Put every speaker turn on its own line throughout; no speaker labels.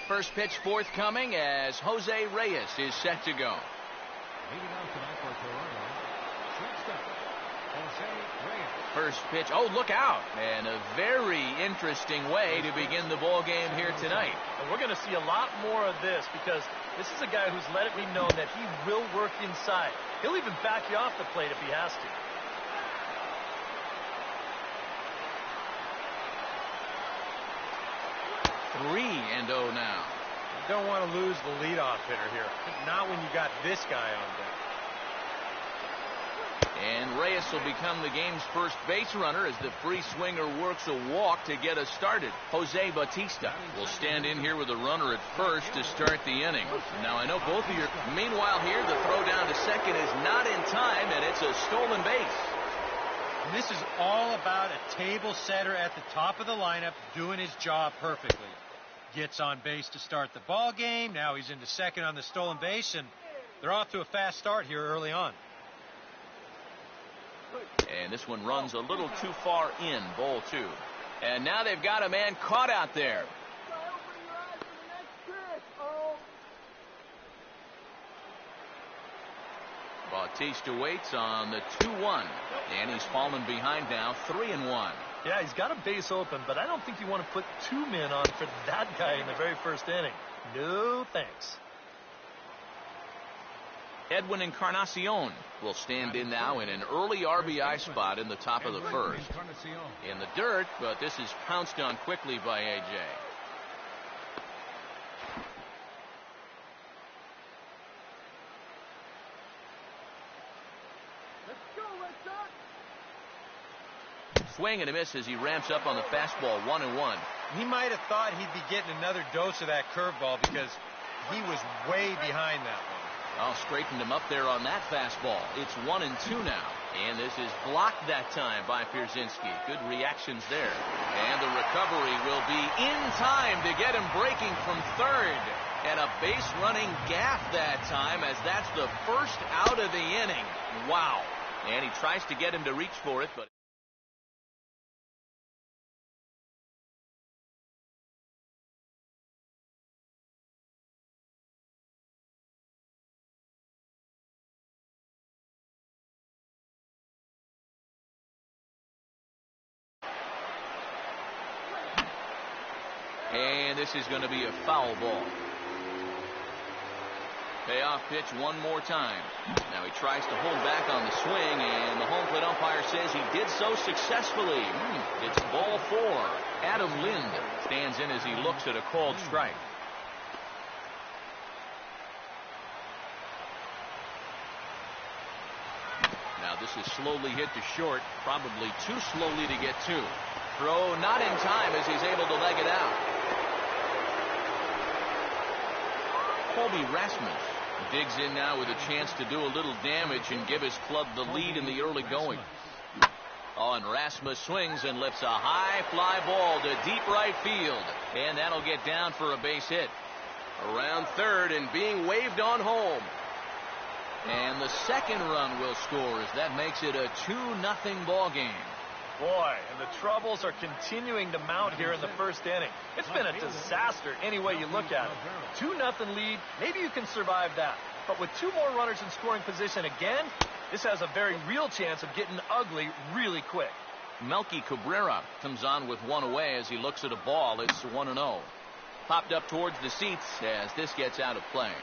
First pitch forthcoming as Jose Reyes is set to go.
Leading off tonight for Toronto, shortstop Jose Reyes.
First pitch. Oh, look out. And a very interesting way to begin the ball game here tonight.
And we're going to see a lot more of this because this is a guy who's let it be known that he will work inside. He'll even back you off the plate if he has to.
3-0 now.
You don't want to lose the leadoff hitter here. Not when you got this guy on deck.
And Reyes will become the game's first base runner as the free swinger works a walk to get us started. Jose Bautista will stand in here with a runner at first to start the inning. Now, I know both of you. Meanwhile, here, the throw down to second is not in time, and it's a stolen base.
And this is all about a table setter at the top of the lineup doing his job perfectly. Gets on base to start the ball game. Now he's into second on the stolen base, and they're off to a fast start here early on.
And this one runs a little too far in, ball 2. And now they've got a man caught out there. Bautista waits on the 2-1. And he's fallen behind now, 3-1.
Yeah, he's got a base open, but I don't think you want to put 2 men on for that guy in the very first inning. No thanks.
Edwin Encarnacion will stand in now in an early RBI spot in the top of the first. In the dirt, but this is pounced on quickly by A.J. Swing and a miss as he ramps up on the fastball, 1-1.
He might have thought he'd be getting another dose of that curveball because he was way behind that one.
Oh, straightened him up there on that fastball. It's 1-2 now. And this is blocked that time by Pierzynski. Good reactions there. And the recovery will be in time to get him breaking from third. And a base running gaff that time as that's the first out of the inning. Wow. And he tries to get him to reach for it, but and this is going to be a foul ball. Payoff pitch one more time. Now he tries to hold back on the swing, and the home plate umpire says he did so successfully. It's ball 4. Adam Lind stands in as he looks at a called strike. Now this is slowly hit to short, probably too slowly to get to. Throw not in time as he's able to leg it out. Colby Rasmus digs in now with a chance to do a little damage and give his club the lead in the early going. Oh, and Rasmus swings and lifts a high fly ball to deep right field. And that'll get down for a base hit. Around third and being waved on home. And the second run will score as that makes it a 2-0 ball game.
Boy, and the troubles are continuing to mount here in the first inning. It's been a disaster any way you look at it. 2-0 lead, maybe you can survive that. But with 2 more runners in scoring position again, this has a very real chance of getting ugly really quick.
Melky Cabrera comes on with 1 away as he looks at a ball. It's 1-0. Popped up towards the seats as this gets out of play.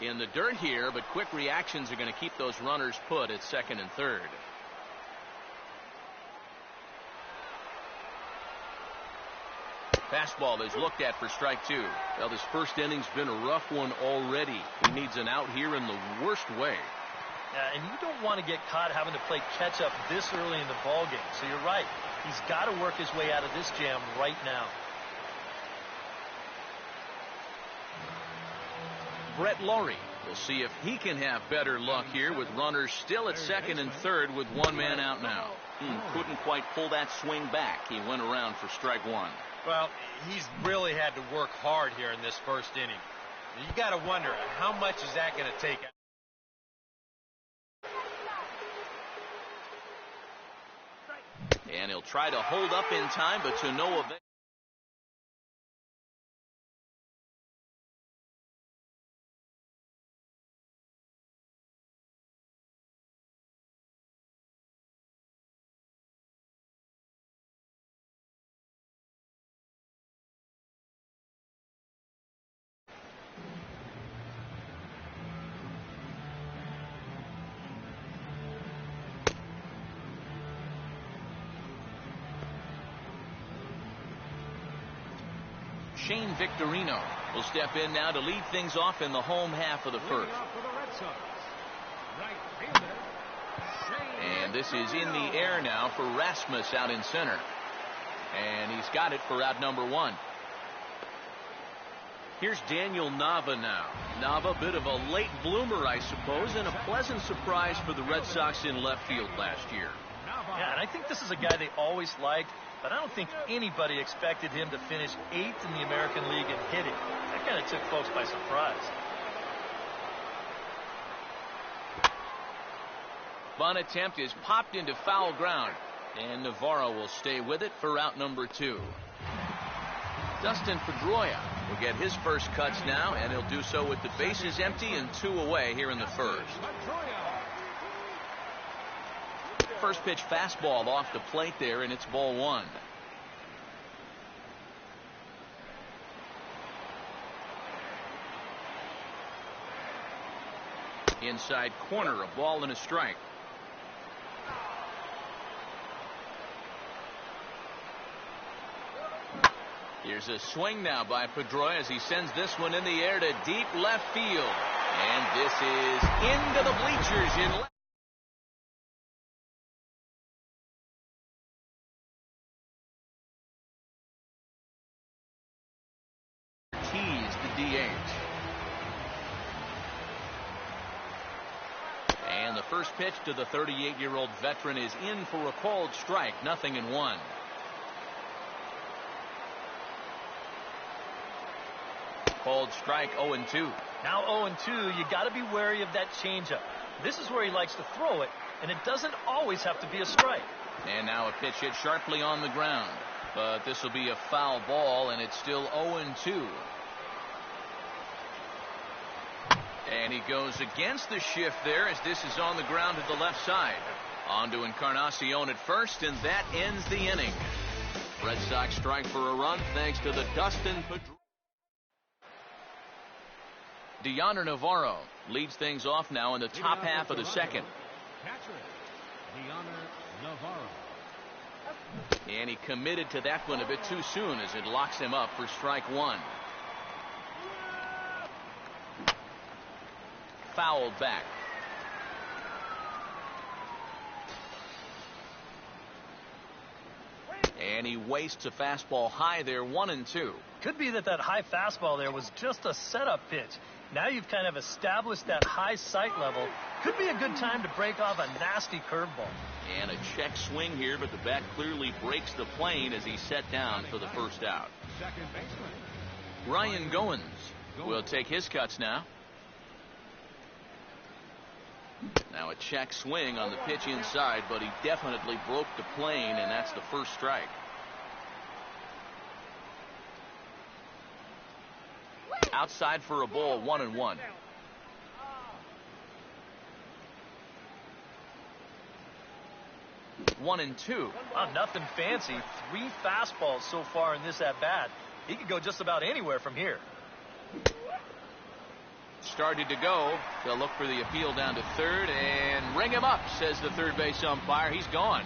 In the dirt here, but quick reactions are going to keep those runners put at second and third. Fastball is looked at for strike 2. Well, this first inning's been a rough one already. He needs an out here in the worst way.
Yeah, and you don't want to get caught having to play catch up this early in the ball game. So you're right. He's got to work his way out of this jam right now.
Brett Laurie will see if he can have better luck here with runners still at second and third with 1 man out now. Couldn't quite pull that swing back. He went around for strike 1.
Well, he's really had to work hard here in this first inning. You got to wonder, how much is that going to take?
And he'll try to hold up in time, but to no avail. Shane Victorino will step in now to lead things off in the home half of the first. And this is in the air now for Rasmus out in center. And he's got it for out number one. Here's Daniel Nava now. Nava, bit of a late bloomer, I suppose, and a pleasant surprise for the Red Sox in left field last year.
Yeah, and I think this is a guy they always liked, but I don't think anybody expected him to finish 8th in the American League in hitting. That kind of took folks by surprise.
Bunt attempt is popped into foul ground, and Navarro will stay with it for out number two. Dustin Pedroia will get his first cuts now, and he'll do so with the bases empty and 2 away here in the first. First pitch fastball off the plate there, and it's ball one. Inside corner, a ball and a strike. Here's a swing now by Pedroia as he sends this one in the air to deep left field. And this is into the bleachers in left. Tease the DH. And the first pitch to the 38-year-old veteran is in for a called strike, 0-1. Called strike, 0-2.
Now 0-2, you got to be wary of that changeup. This is where he likes to throw it, and it doesn't always have to be a strike.
And now a pitch hit sharply on the ground. But this will be a foul ball, and it's still 0-2. And he goes against the shift there as this is on the ground to the left side. On to Encarnacion at first, and that ends the inning. Red Sox strike for a run thanks to the Dustin Pedroia. Deoner Navarro leads things off now in the top half of the second. And he committed to that one a bit too soon as it locks him up for strike one. Fouled back. And he wastes a fastball high there, 1-2.
Could be that high fastball there was just a setup pitch. Now you've kind of established that high sight level. Could be a good time to break off a nasty curveball.
And a check swing here, but the bat clearly breaks the plane as he's set down for the first out.
Second baseman
Ryan Goins will take his cuts now. Now a check swing on the pitch inside, but he definitely broke the plane, and that's the first strike. Outside for a ball, 1-1. One and two.
Oh, nothing fancy. 3 fastballs so far in this at-bat. He could go just about anywhere from here.
Started to go. They'll look for the appeal down to third and ring him up, says the third base umpire. He's gone.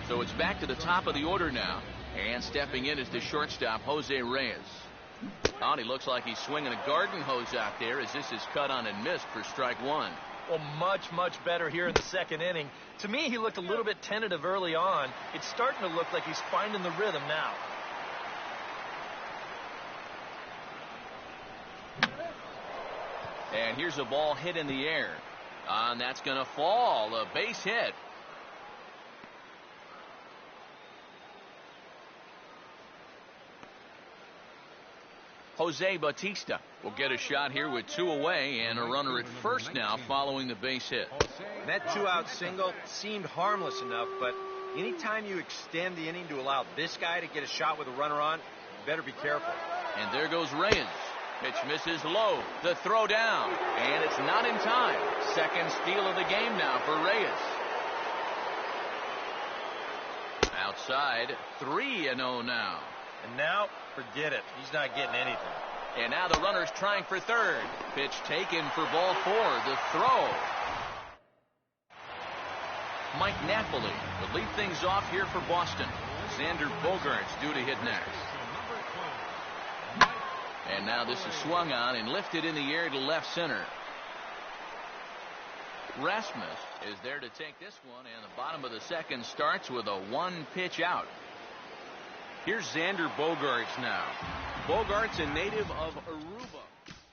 So it's back to the top of the order now. And stepping in is the shortstop, Jose Reyes. Oh, he looks like he's swinging a garden hose out there as this is cut on and missed for strike one.
Well, much better here in the second inning. To me, he looked a little bit tentative early on. It's starting to look like he's finding the rhythm now.
And here's a ball hit in the air. And that's going to fall. A base hit. Jose Bautista will get a shot here with 2 away and a runner at first now following the base hit.
That 2-out single seemed harmless enough, but Anytime you extend the inning to allow this guy to get a shot with a runner on, you better be careful.
And there goes Reyes. Pitch misses low. The throw down. And it's not in time. Second steal of the game now for Reyes. Outside, 3-0 now.
And now, forget it. He's not getting anything.
And now the runner's trying for third. Pitch taken for ball 4. The throw. Mike Napoli will lead things off here for Boston. Xander Bogaerts due to hit next. And now this is swung on and lifted in the air to left center. Rasmus is there to take this one, and the bottom of the second starts with a 1-pitch out. Here's Xander Bogaerts now. Bogaerts, a native of Aruba,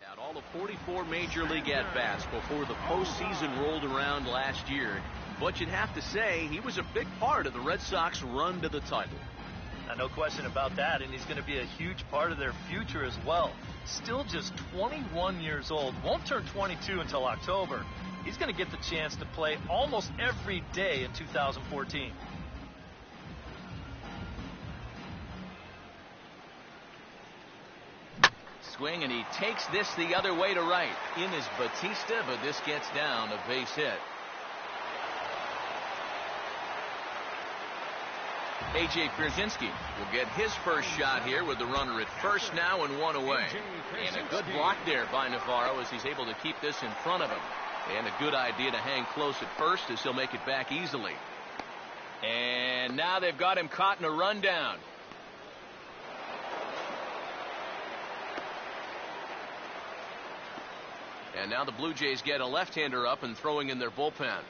had all of 44 major league at-bats before the postseason rolled around last year. But you'd have to say he was a big part of the Red Sox run to the title.
No question about that, and he's going to be a huge part of their future as well. Still just 21 years old, won't turn 22 until October. He's going to get the chance to play almost every day in 2014.
Swing, and he takes this the other way to right. In is Batista, but this gets down, a base hit. A.J. Pierzynski will get his first shot here with the runner at first now and 1 away. And a good block there by Navarro as he's able to keep this in front of him. And a good idea to hang close at first as he'll make it back easily. And now they've got him caught in a rundown. And now the Blue Jays get a left-hander up and throwing in their bullpen.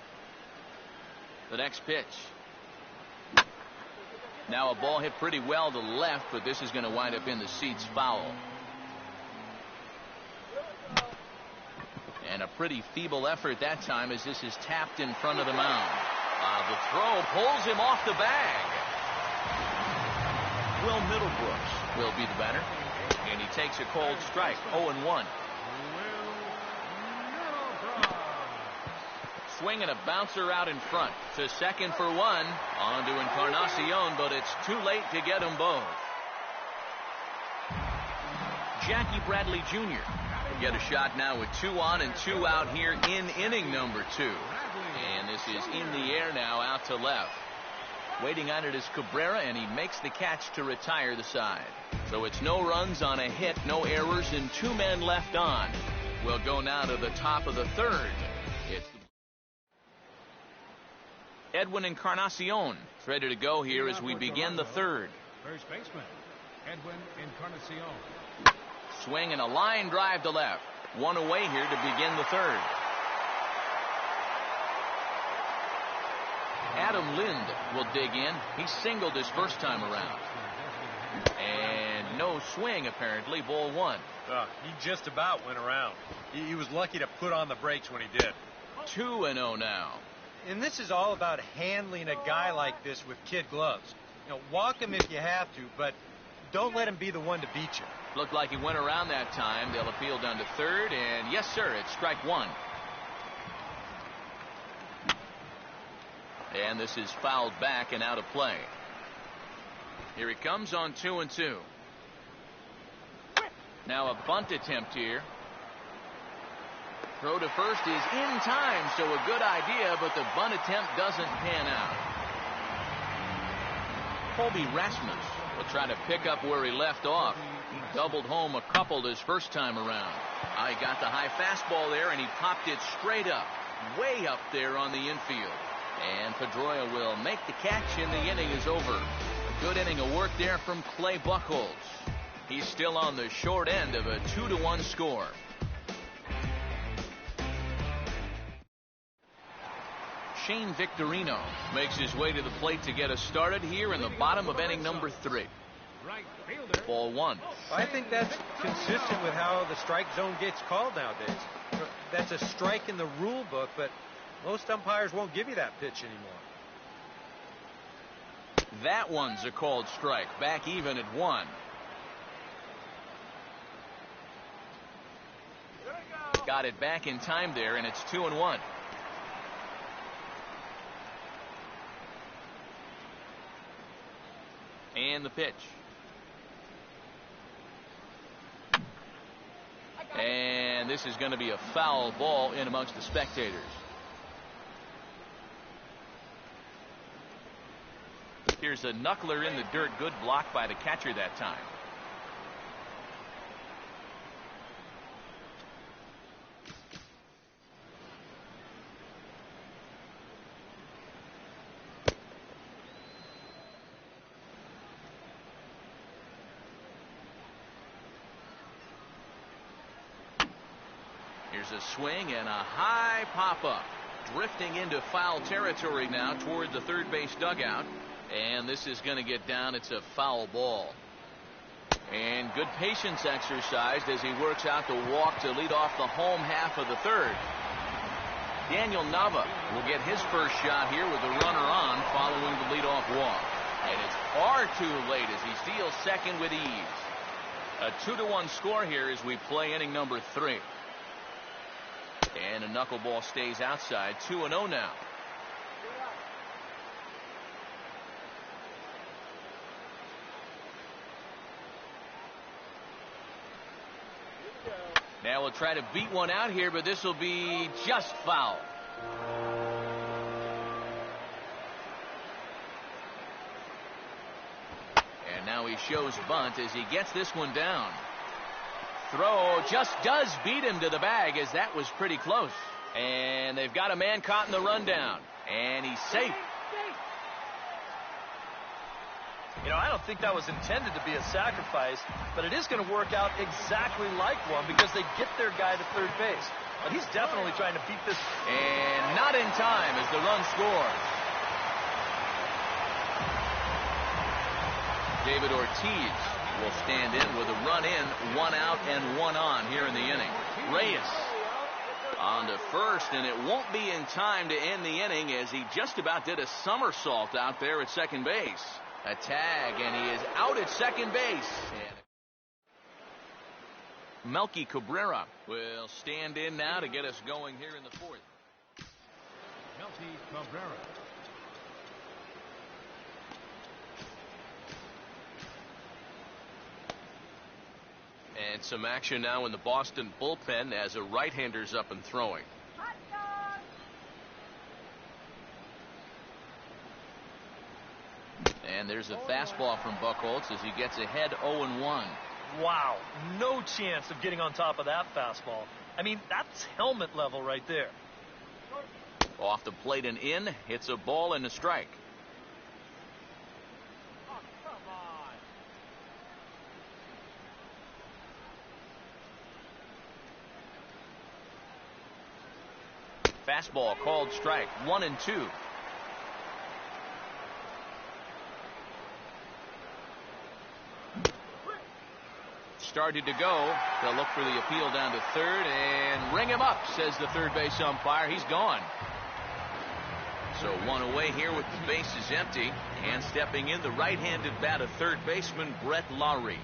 The next pitch. Now a ball hit pretty well to left, but this is going to wind up in the seats foul. And a pretty feeble effort that time as this is tapped in front of the mound. The throw pulls him off the bag. Will Middlebrooks will be the batter. And he takes a cold strike, 0-1. Swing and a bouncer out in front to second for 1. On to Encarnacion, but it's too late to get them both. Jackie Bradley Jr. will get a shot now with 2 on and 2 out here in inning number 2. And this is in the air now out to left. Waiting on it is Cabrera, and he makes the catch to retire the side. So it's no runs on a hit, no errors, and 2 men left on. We'll go now to the top of the third. It's Edwin Encarnacion is ready to go here as we begin the third.
First baseman, Edwin Encarnacion.
Swing and a line drive to left. 1 away here to begin the third. Adam Lind will dig in. He singled his first time around. And no swing apparently, ball 1.
He just about went around. He was lucky to put on the brakes when he did.
2-0 now.
And this is all about handling a guy like this with kid gloves. You know, walk him if you have to, but don't let him be the one to beat you.
Looked like he went around that time. They'll appeal down to third, and yes, sir, it's strike 1. And this is fouled back and out of play. Here he comes on 2-2. Now a bunt attempt here. Throw to first is in time, so a good idea, but the bunt attempt doesn't pan out. Colby Rasmus will try to pick up where he left off. He doubled home a couple his first time around. He got the high fastball there, and he popped it straight up, way up there on the infield. And Pedroia will make the catch, and the inning is over. A good inning of work there from Clay Buchholz. He's still on the short end of a 2-1 score. Shane Victorino makes his way to the plate to get us started here in the bottom of inning number 3. Ball 1.
I think that's consistent with how the strike zone gets called nowadays. That's a strike in the rule book, but most umpires won't give you that pitch anymore.
That one's a called strike. Back even at 1. Got it back in time there, and it's 2-1. And the pitch. And this is going to be a foul ball in amongst the spectators. Here's a knuckler in the dirt. Good block by the catcher that time. Here's a swing and a high pop-up. Drifting into foul territory now toward the third base dugout. And this is going to get down. It's a foul ball. And good patience exercised as he works out the walk to lead off the home half of the third. Daniel Nava will get his first shot here with the runner on following the leadoff walk. And it's far too late as he steals second with ease. A 2-1 score here as we play inning number 3. And a knuckleball stays outside. 2-0 now. Now we'll try to beat one out here, but this will be just foul. And now he shows bunt as he gets this one down. Throw just does beat him to the bag as that was pretty close. And they've got a man caught in the rundown. And he's safe.
You know, I don't think that was intended to be a sacrifice, but it is going to work out exactly like one because they get their guy to third base. But he's definitely trying to beat this.
And not in time as the run scores. David Ortiz will stand in with a run in, 1 out and 1 on here in the inning. Reyes on to first, and it won't be in time to end the inning as he just about did a somersault out there at second base. A tag, and he is out at second base. And Melky Cabrera will stand in now to get us going here in the fourth.
Melky Cabrera.
And some action now in the Boston bullpen as a right-hander's up and throwing. And there's a fastball from Buchholz as he gets ahead 0-1.
Wow, no chance of getting on top of that fastball. I mean, that's helmet level right there.
Off the plate and in, hits a ball and a strike.
Oh, come on.
Fastball called strike, 1-2. Started to go. They'll look for the appeal down to third and ring him up, says the third base umpire. He's gone. So one away here with the bases empty, and stepping in the right-handed bat of third baseman Brett Lowry.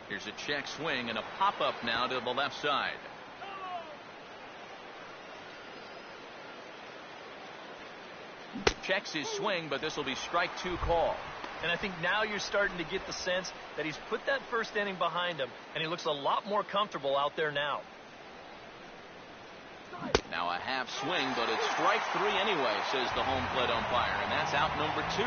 Here's a check swing and a pop-up now to the left side. Checks his swing, but this will be strike 2 call.
And I think now you're starting to get the sense that he's put that first inning behind him, and he looks a lot more comfortable out there now.
Now a half swing, but it's strike 3 anyway, says the home plate umpire, and that's out number 2.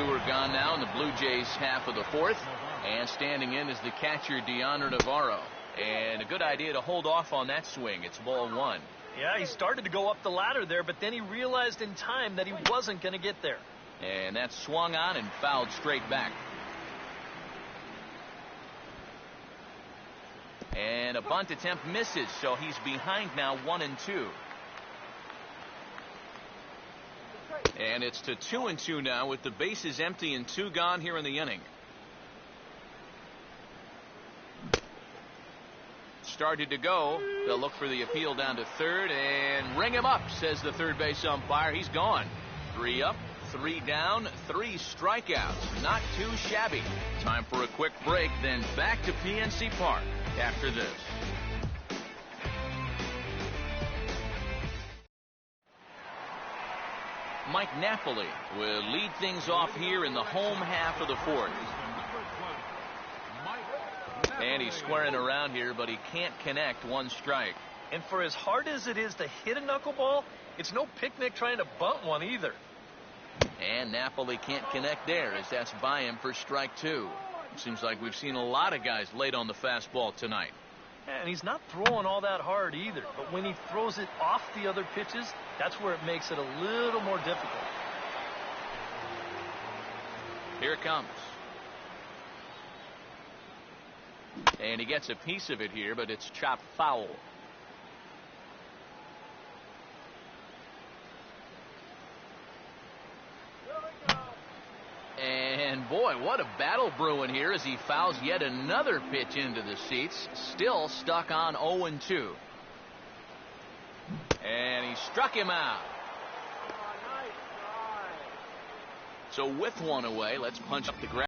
2 are gone now in the Blue Jays half of the fourth, and standing in is the catcher Deandre Navarro. And a good idea to hold off on that swing. It's ball 1.
Yeah, he started to go up the ladder there, but then he realized in time that he wasn't going to get there.
And that swung on and fouled straight back. And a bunt attempt misses, so he's behind now 1-2. And it's to 2-2 now with the bases empty and 2 gone here in the inning. Started to go. They'll look for the appeal down to third and ring him up, says the third base umpire. He's gone. 3 up, 3 down, 3 strikeouts. Not too shabby. Time for a quick break, then back to PNC Park after this. Mike Napoli will lead things off here in the home half of the fourth. And he's squaring around here, but he can't connect. One strike.
And for as hard as it is to hit a knuckleball, it's no picnic trying to bunt one either.
And Napoli can't connect there, as that's by him for strike two. Seems like we've seen a lot of guys late on the fastball tonight.
And he's not throwing all that hard either. But when he throws it off the other pitches, that's where it makes it a little more difficult.
Here it comes. And he gets a piece of it here, but it's chopped foul. And boy, what a battle brewing here as he fouls yet another pitch into the seats. Still stuck on 0-2. And he struck him out. So with one away, let's punch up the ground.